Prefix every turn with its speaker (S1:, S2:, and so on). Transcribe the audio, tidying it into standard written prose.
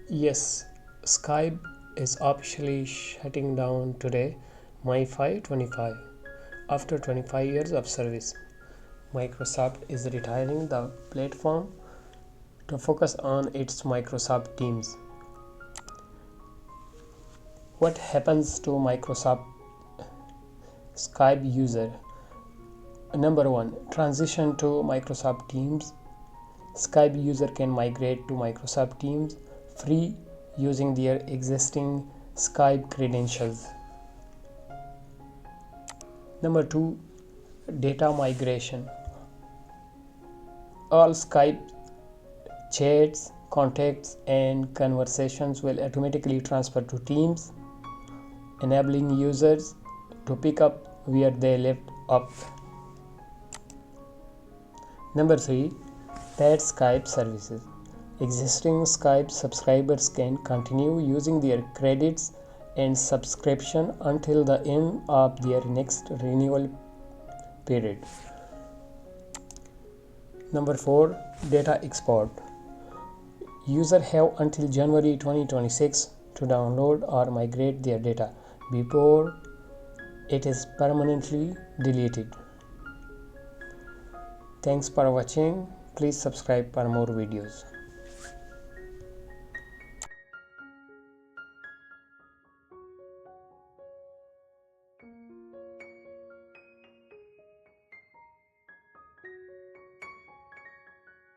S1: Yes, Skype is officially shutting down today, May 5, 25. After 25 years of service, Microsoft is retiring the platform to focus on its Microsoft Teams. What happens to Microsoft Skype user? Number 1. Transition to Microsoft Teams. Skype user can migrate to Microsoft Teams free using their existing Skype credentials. Number 2. Data migration. All Skype chats, contacts, and conversations will automatically transfer to Teams, enabling users to pick up where they left off. Number 3. Paid Skype services. Existing Skype subscribers can continue using their credits and subscription until the end of their next renewal period. Number 4. Data export. Users have until January 2026 to download or migrate their data before it is permanently deleted. Thanks for watching. Please subscribe for more videos.